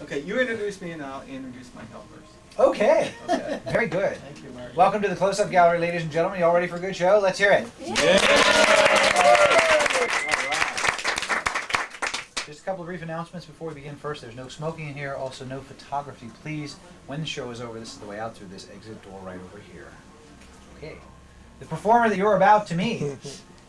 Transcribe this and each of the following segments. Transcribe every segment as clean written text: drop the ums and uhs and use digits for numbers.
Okay, you introduce me and I'll introduce my helpers. Okay. Okay. Very good. Thank you, Mark. Welcome to the Close-Up Gallery, ladies and gentlemen. You all ready for a good show? Let's hear it. Yeah. Just a couple of brief announcements before we begin. First, there's no smoking in here. Also, no photography. Please, when the show is over, this is the way out through this exit door right over here. Okay. The performer that you're about to meet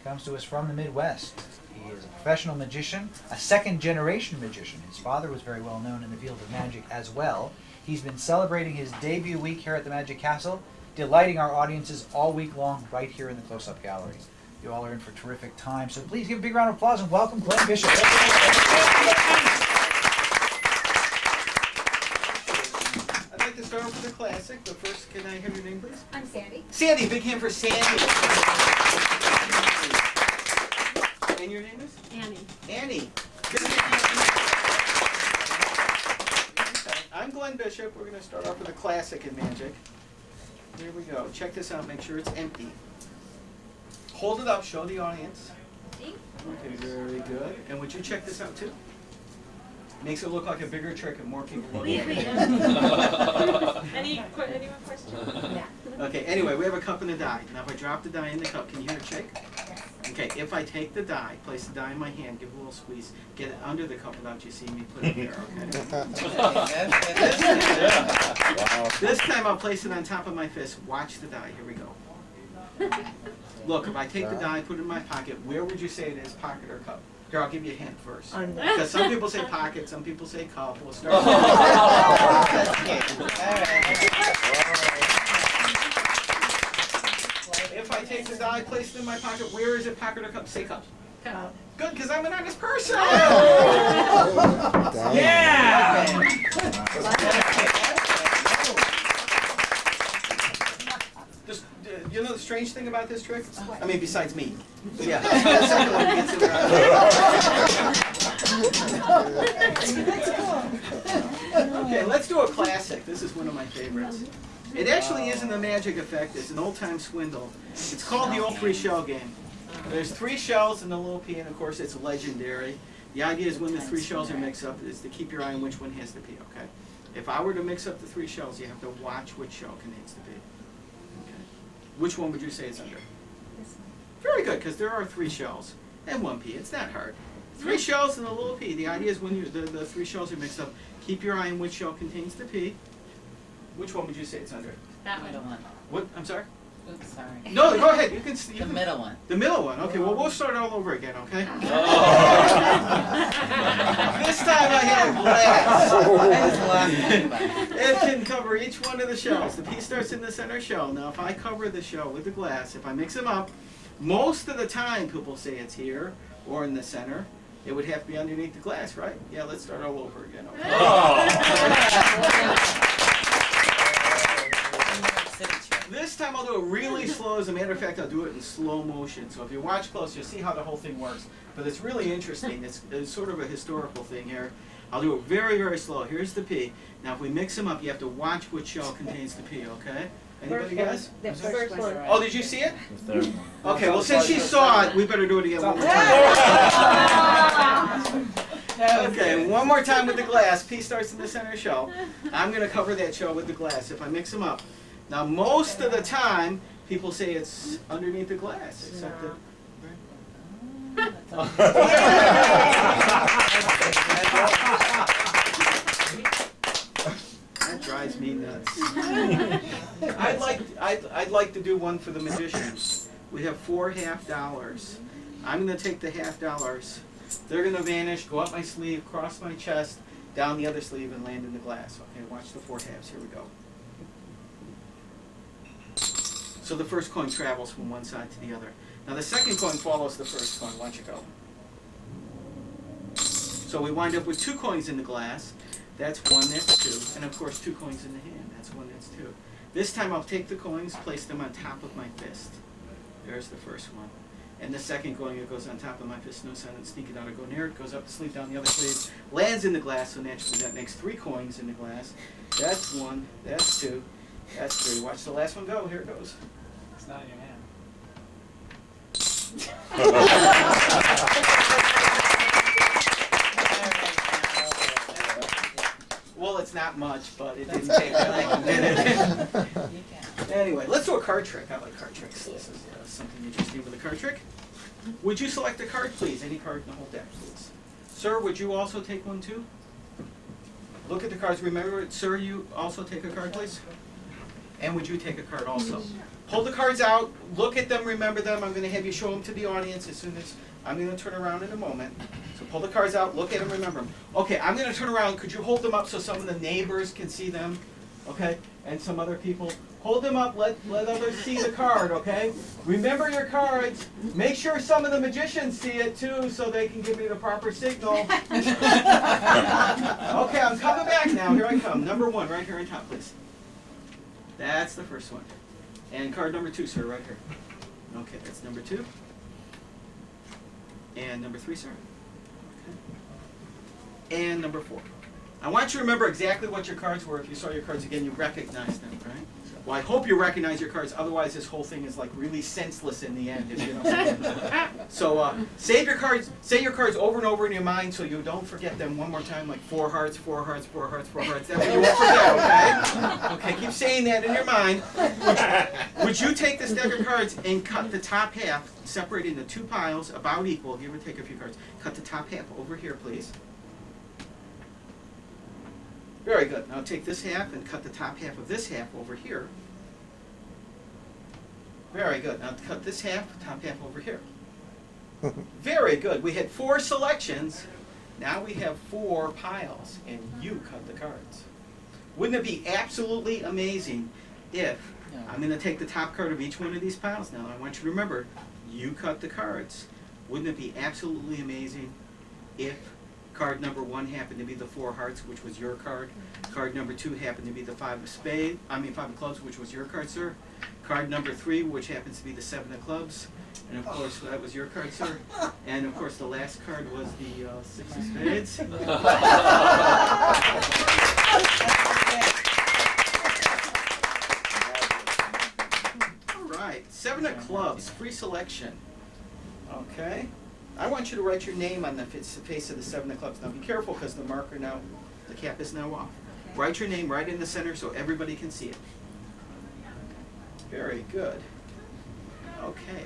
comes to us from the Midwest. He is a professional magician, a second-generation magician. His father was very well known in the field of magic as well. He's been celebrating his debut week here at the Magic Castle, delighting our audiences all week long right here in the Close-Up Gallery. You all are in for a terrific time, so please give a big round of applause and welcome Glenn Bishop. I'd like to start off with a classic, but first, can I have your name, please? I'm Sandy. Sandy, big hand for Sandy. And your name is? Annie. Annie. Good to meet you. I'm Glenn Bishop. We're going to start off with a classic in magic. Here we go. Check this out. Make sure it's empty. Hold it up. Show the audience. See? Okay, very good. And would you check this out too? Makes it look like a bigger trick and more people look at it. Any more questions? Yeah. Okay, anyway, we have a cup and a die. Now if I drop the die in the cup, can you hear it shake? Okay, if I take the die, place the die in my hand, give it a little squeeze, get it under the cup without you seeing me put it there, okay? This time I'll place it on top of my fist. Watch the die. Here we go. Look, if I take the die, put it in my pocket, where would you say it is, pocket or cup? Here, I'll give you a hint first. Because some people say pocket, some people say cup. We'll start with If I take the die, place it in my pocket, where is it, pocket or cup? Say cup. Cup. Good, because I'm an honest person. Yeah! Just, you know the strange thing about this trick? I mean, besides me. But yeah, the second one gets it right. Okay, let's do a classic. This is one of my favorites. It actually isn't a magic effect. It's an old-time swindle. It's called the old three-shell game. There's 3 shells in the little P, and of course it's legendary. The idea is when the 3 shells are mixed up is to keep your eye on which one has the P, okay? If I were to mix up the 3 shells, you have to watch which shell contains the P. Okay. Which one would you say it's under? This one. Very good, because there are 3 shells and 1 P. It's not hard. 3 shells and a little P. The idea is when the 3 shells are mixed up, keep your eye on which shell contains the P. Which one would you say it's under? That Middle one. one. What? I'm sorry? Oops, sorry. No, go ahead. You can. The middle one. The middle one. Okay. Well, we'll start all over again. Okay. This time I have glass. It can cover each one of the shells. The P starts in the center shell. Now, if I cover the shell with the glass, if I mix them up, most of the time people say it's here or in the center. It would have to be underneath the glass, right? Yeah. Let's start all over again. Okay? This time I'll do it really slow. As a matter of fact, I'll do it in slow motion. So if you watch close, you'll see how the whole thing works. But it's really interesting. It's sort of a historical thing here. I'll do it very, very slow. Here's the P. Now if we mix them up, you have to watch which shell contains the P, okay? Anybody guys? The first one. Oh, did you see it? The third one. Okay, well since she saw it, we better do it again one more time. Okay, one more time with the glass. P starts in the center shell. I'm going to cover that shell with the glass if I mix them up. Now, most of the time, people say it's underneath the glass, except that. That drives me nuts. I'd like to do one for the magicians. We have 4 half-dollars. I'm going to take the half-dollars. They're going to vanish, go up my sleeve, cross my chest, down the other sleeve, and land in the glass. Okay, watch the 4 halves. Here we go. So the first coin travels from one side to the other. Now the second coin follows the first coin. Watch it go. So we wind up with 2 coins in the glass. That's 1, that's 2. And of course 2 coins in the hand. That's 1, that's 2. This time I'll take the coins, place them on top of my fist. There's the first one. And the second coin, it goes on top of my fist, no sound, and sneak it out or go near it. Goes up the sleeve, down the other sleeve, lands in the glass, so naturally that makes 3 coins in the glass. That's 1, that's 2, that's 3. Watch the last one go. Here it goes. It's not in your hand. it's not much, but it didn't take that long, did it? Anyway, let's do a card trick. I like card tricks. This is something you just need with a card trick. Would you select a card, please? Any card in the whole deck, please. Sir, would you also take one too? Look at the cards. Remember, sir, you also take a card, please? And would you take a card also? Pull the cards out. Look at them. Remember them. I'm going to have you show them to the audience as soon as I'm going to turn around in a moment. So pull the cards out. Look at them. Remember them. Okay, I'm going to turn around. Could you hold them up so some of the neighbors can see them? Okay, and some other people. Hold them up. Let others see the card, okay? Remember your cards. Make sure some of the magicians see it too so they can give me the proper signal. Okay, I'm coming back now. Here I come. Number 1, right here on top, please. That's the first one. And card number 2, sir, right here. Okay, that's number 2. And number 3, sir. Okay. And number 4. I want you to remember exactly what your cards were. If you saw your cards again, you recognize them, right? Well, I hope you recognize your cards. Otherwise, this whole thing is like really senseless in the end. If you don't so save your cards. Say your cards over and over in your mind so you don't forget them one more time. Like 4 hearts, 4 hearts, 4 hearts, 4 hearts. That way you won't forget. Okay. Okay. Keep saying that in your mind. Would you take this deck of cards and cut the top half, separate into 2 piles about equal? If you ever take a few cards, cut the top half over here, please. Very good. Now take this half and cut the top half of this half over here. Very good. Now cut this half, top half over here. Very good. We had 4 selections. Now we have 4 piles, and you cut the cards. Wouldn't it be absolutely amazing if I'm going to take the top card of each one of these piles now. I want you to remember, you cut the cards. Wouldn't it be absolutely amazing if card number 1 happened to be the 4 hearts, which was your card. Card number 2 happened to be the 5 of clubs, which was your card, sir. Card number 3, which happens to be the 7 of clubs. And of course, that was your card, sir. And of course, the last card was the 6 of spades. All right, 7 of clubs, free selection. Okay. I want you to write your name on the face of the 7 of clubs. Now be careful because the marker now, the cap is now off. Okay. Write your name right in the center so everybody can see it. Very good. Okay.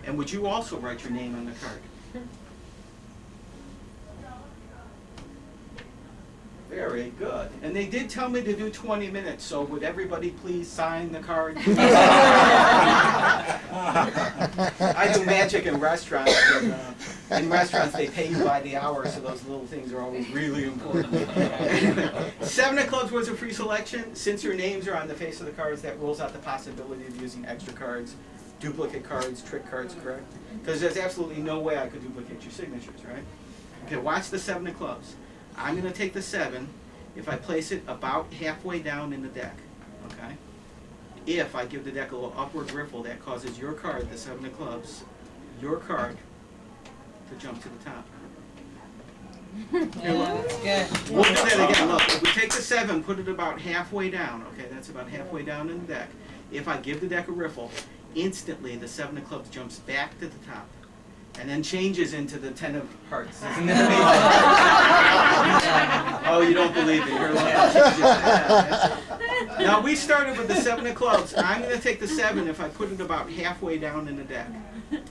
And would you also write your name on the card? Very good. And they did tell me to do 20 minutes, so would everybody please sign the card? I do magic in restaurants. And, in restaurants, they pay you by the hour, so those little things are always really important. 7 of clubs was a free selection. Since your names are on the face of the cards, that rules out the possibility of using extra cards, duplicate cards, trick cards, correct? Because there's absolutely no way I could duplicate your signatures, right? Okay, watch the 7 of clubs. I'm going to take the 7 if I place it about halfway down in the deck, okay? If I give the deck a little upward riffle, that causes your card, the 7 of clubs, your card, to jump to the top. Okay, we'll do that again. Look, if we take the 7, put it about halfway down, okay? That's about halfway down in the deck. If I give the deck a riffle, instantly the 7 of clubs jumps back to the top. And then changes into the 10 of hearts. Isn't that amazing? Oh, you don't believe it. You're lucky. Now, we started with the 7 of clubs. I'm going to take the 7 if I put it about halfway down in the deck.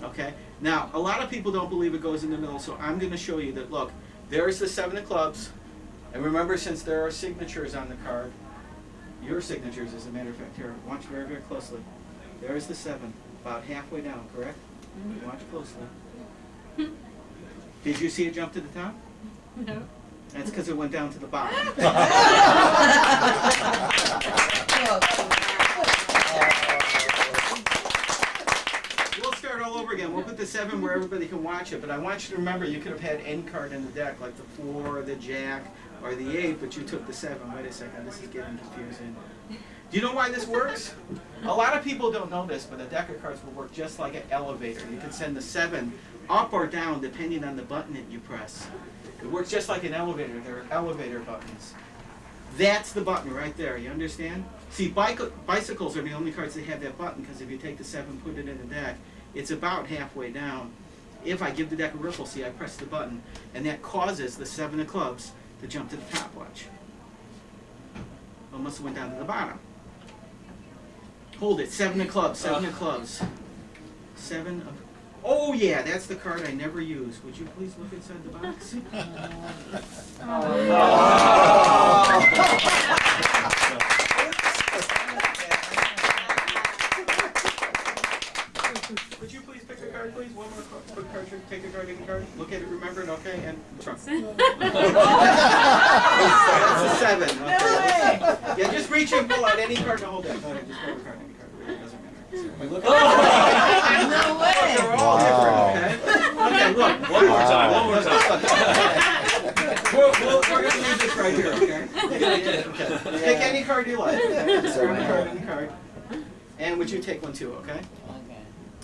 Okay? Now, a lot of people don't believe it goes in the middle, so I'm going to show you that, look, there's the 7 of clubs. And remember, since there are signatures on the card, your signatures, as a matter of fact, here, watch very, very closely. There's the 7, about halfway down, correct? Watch closely. Did you see it jump to the top? No. That's because it went down to the bottom. We'll start all over again. We'll put the 7 where everybody can watch it, but I want you to remember you could have had any card in the deck, like the 4, the Jack, or the 8, but you took the 7. Wait a second, this is getting confusing. Do you know why this works? A lot of people don't know this, but a deck of cards will work just like an elevator. You can send the 7 up or down depending on the button that you press. It works just like an elevator. There are elevator buttons. That's the button right there. You understand? See, bicycles are the only cards that have that button because if you take the 7, put it in the deck, it's about halfway down. If I give the deck a riffle, see, I press the button, and that causes the 7 of clubs to jump to the top. Watch. Almost went down to the bottom. Hold it. 7 of clubs. 7 of clubs. 7 of... Oh, yeah, that's the card I never use. Would you please look inside the box? Would you please pick a card, please? One more quick card trick. Take a card, take a card. Look at it, remember it, okay? And trump. That's a 7. Okay. Yeah, just reach and pull out any card to hold it. Okay, just grab a card, any card. It doesn't matter. Wait, look at No way! Look, they're all different, okay? Okay, look. One more time. One more time. We're going to leave this right here, okay? Okay. Take any card you like. Okay? Just grab a card, any card. And would you take one too, okay?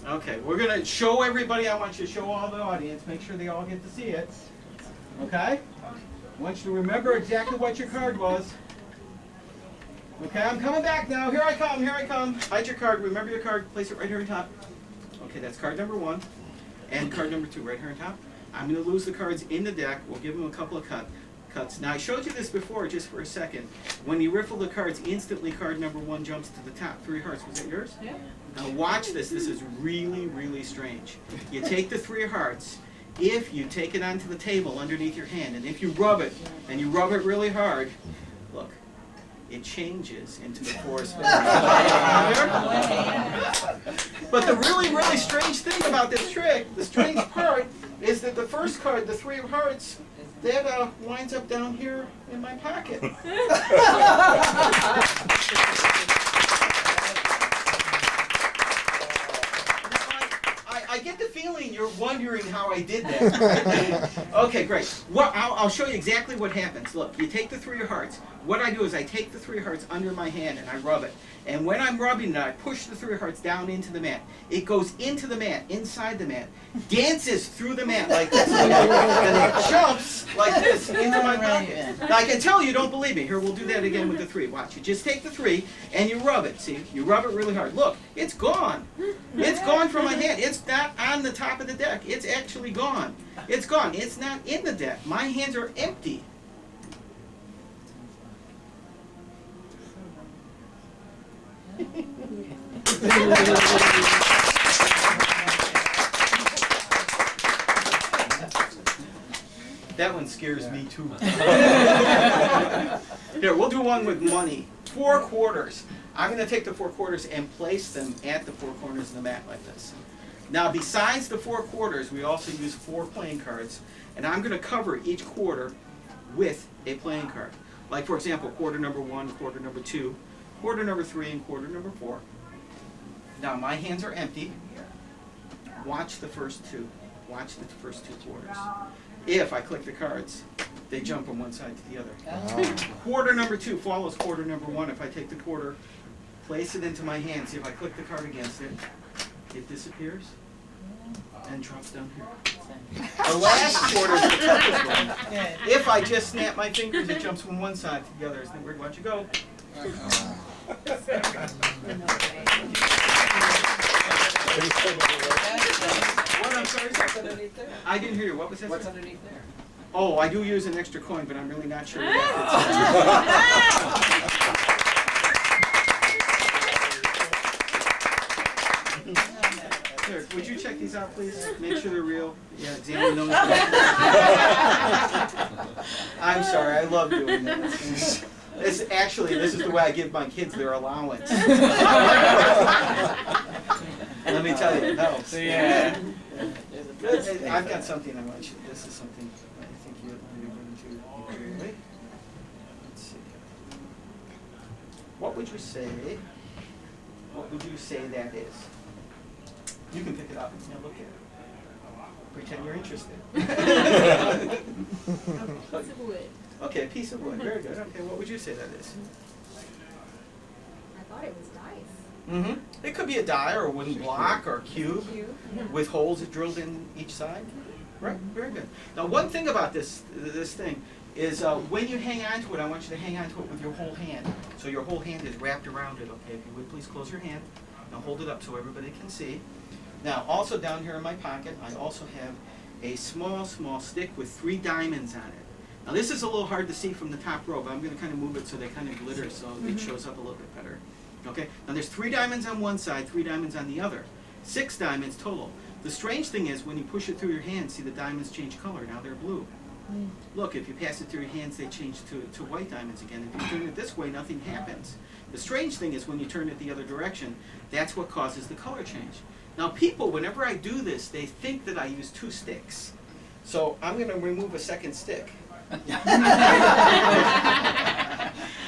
Okay, we're going to show everybody. I want you to show all the audience. Make sure they all get to see it. Okay? I want you to remember exactly what your card was. Okay, I'm coming back now. Here I come, here I come. Hide your card. Remember your card. Place it right here on top. Okay, that's card number 1. And card number 2 right here on top. I'm going to lose the cards in the deck. We'll give them a couple of cuts. Now, I showed you this before just for a second. When you riffle the cards, instantly card number 1 jumps to the top. 3 hearts. Was that yours? Yeah. Now watch this. This is really, really strange. You take the 3 hearts. If you take it onto the table underneath your hand, and if you rub it, and you rub it really hard, look, it changes into the 4 spinner. But the really, really strange thing about this trick, the strange part, is that the first card, the 3 of hearts, that winds up down here in my pocket. I get the feeling you're wondering how I did that. Okay, great. Well, I'll show you exactly what happens. Look, you take the 3 of hearts. What I do is I take the 3 of hearts under my hand and I rub it. And when I'm rubbing it, I push the 3 of hearts down into the mat. It goes into the mat, inside the mat, dances through the mat like this, and it jumps like this into my pocket. Now I can tell you don't believe me. Here, we'll do that again with the 3. Watch. You just take the 3 and you rub it. See, you rub it really hard. Look, it's gone. It's gone from my hand. It's not on the top of the deck. It's actually gone. It's gone. It's not in the deck. My hands are empty. That one scares me too. Here, we'll do one with money. 4 quarters. I'm going to take the 4 quarters and place them at the 4 corners of the mat like this. Now, besides the 4 quarters, we also use 4 playing cards, and I'm going to cover each quarter with a playing card. Like, for example, quarter number 1, quarter number 2, quarter number 3, and quarter number 4. Now, my hands are empty. Watch the first 2. Watch the first 2 quarters. If I click the cards, they jump from one side to the other. Quarter number 2 follows quarter number 1. If I take the quarter, place it into my hand. See if I click the card against it, it disappears and drops down here. The last quarter is the toughest one. If I just snap my fingers, it jumps from one side to the other. Isn't it weird? Watch it go. What? I'm sorry. What's underneath there? I didn't hear you. What was that? What's underneath there? Oh, I do use an extra coin, but I'm really not sure what that fits. Here, would you check these out, please? Make sure they're real. Yeah, examine those. I'm sorry, I love doing this. This is the way I give my kids their allowance. Let me tell you, it helps. Yeah. I've got something I want you. This is something I think you're going to enjoy. Let's see. What would you say? What would you say that is? You can pick it up and look at it. Pretend you're interested. A piece of wood. Okay, a piece of wood. Very good. Okay, what would you say that is? I thought it was dice. Mm-hmm. It could be a die or a wooden block or a cube with holes drilled in each side. Right. Very good. Now, one thing about this thing is when you hang on to it, I want you to hang on to it with your whole hand. So your whole hand is wrapped around it. Okay, if you would please close your hand. Now hold it up so everybody can see. Now, also down here in my pocket, I also have a small stick with 3 diamonds on it. Now this is a little hard to see from the top row, but I'm going to kind of move it so they kind of glitter so it shows up a little bit better. Okay, now there's 3 diamonds on one side, 3 diamonds on the other. 6 diamonds total. The strange thing is when you push it through your hands, see the diamonds change color, now they're blue. Look, if you pass it through your hands, they change to white diamonds again. If you turn it this way, nothing happens. The strange thing is when you turn it the other direction, that's what causes the color change. Now people, whenever I do this, they think that I use 2 sticks. So I'm going to remove a second stick.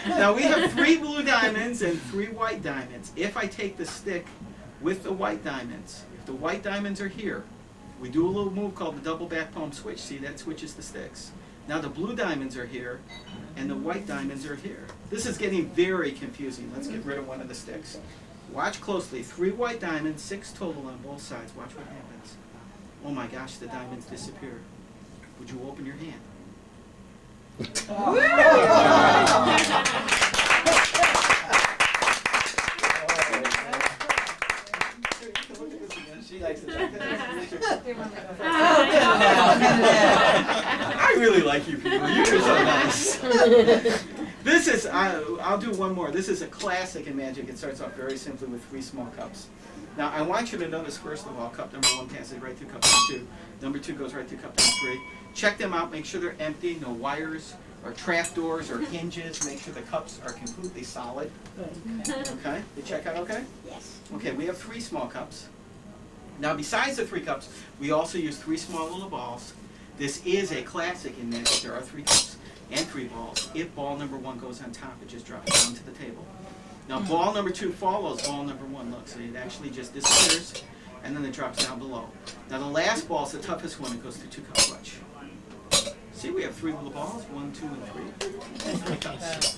Now we have 3 blue diamonds and 3 white diamonds. If I take the stick with the white diamonds, if the white diamonds are here, we do a little move called the double back palm switch. See, that switches the sticks. Now the blue diamonds are here and the white diamonds are here. This is getting very confusing. Let's get rid of one of the sticks. Watch closely. 3 white diamonds, 6 total on both sides. Watch what happens. Oh my gosh, the diamonds disappear. Would you open your hand? She likes it. I really like you people. You're so nice. This is, I'll do one more. This is a classic in magic. It starts off very simply with 3 small cups. Now, I want you to notice, first of all, cup number 1 passes right through cup number 2. Number 2 goes right through cup number 3. Check them out. Make sure they're empty. No wires or trapdoors or hinges. Make sure the cups are completely solid. Okay? You check out okay? Yes. Okay, we have 3 small cups. Now, besides the 3 cups, we also use 3 small little balls. This is a classic in magic. There are 3 cups and 3 balls. If ball number 1 goes on top, it just drops down to the table. Now, ball number 2 follows ball number 1. Look, so it actually just disappears, and then it drops down below. Now, the last ball is the toughest one. It goes through 2 cups. Watch. See, we have 3 little balls. 1, 2, and 3. 3 cups.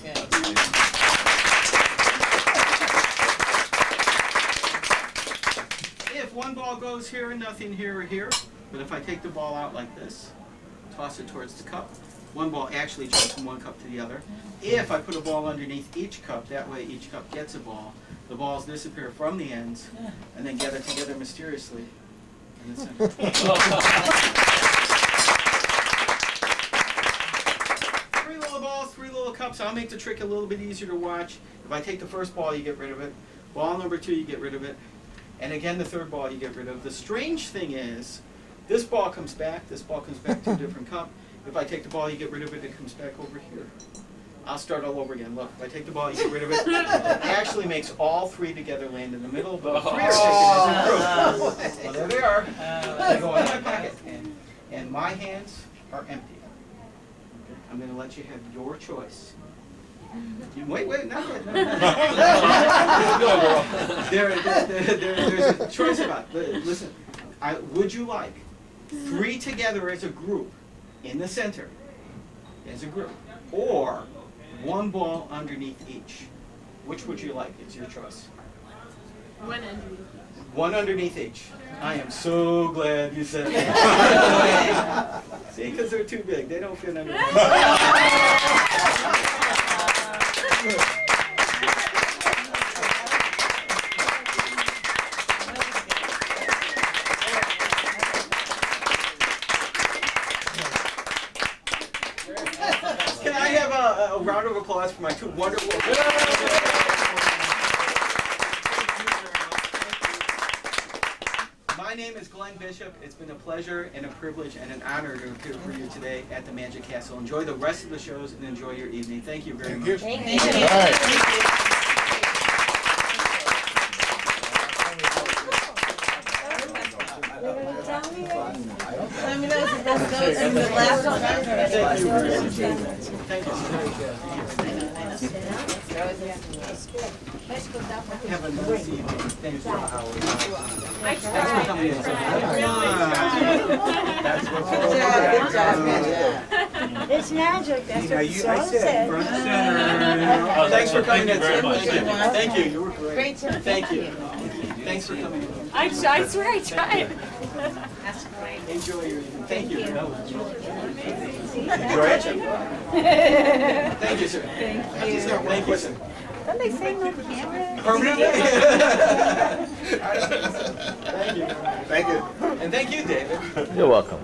If one ball goes here, nothing here or here. But if I take the ball out like this, toss it towards the cup, one ball actually jumps from one cup to the other. If I put a ball underneath each cup, that way each cup gets a ball. The balls disappear from the ends and then gather together mysteriously in the center. 3 little balls, 3 little cups. I'll make the trick a little bit easier to watch. If I take the first ball, you get rid of it. Ball number 2, you get rid of it. And again, the third ball you get rid of. The strange thing is, this ball comes back to a different cup. If I take the ball, you get rid of it, it comes back over here. I'll start all over again. Look, if I take the ball, you get rid of it. It actually makes all 3 together land in the middle, but 3 are taken as a group. Well, there they are. They go in my pocket. And my hands are empty. I'm going to let you have your choice. Wait, not yet. There's a choice about it. Listen, would you like 3 together as a group in the center, as a group, or 1 ball underneath each? Which would you like? It's your choice. 1 underneath. 1 underneath each. I am so glad you said that. See, because they're too big. They don't fit underneath. Can I have a round of applause for my 2 wonderful... My name is Glenn Bishop. It's been a pleasure and a privilege and an honor to appear for you today at the Magic Castle. Enjoy the rest of the shows and enjoy your evening. Thank you very much. Thank you. Let me know if that's in the last one. Thank you. Have a nice evening. Thank you. I tried. Good job. It's magic. That's what I said front center. Thanks for coming in. Thank you. You were great. Great job. Thank you. Thanks for coming in. I swear I tried. Enjoy your evening. Thank you. Enjoy it. Thank you, sir. Thank you, sir. Don't they say no camera? Permanently? Thank you. Thank you. And thank you, David. You're welcome.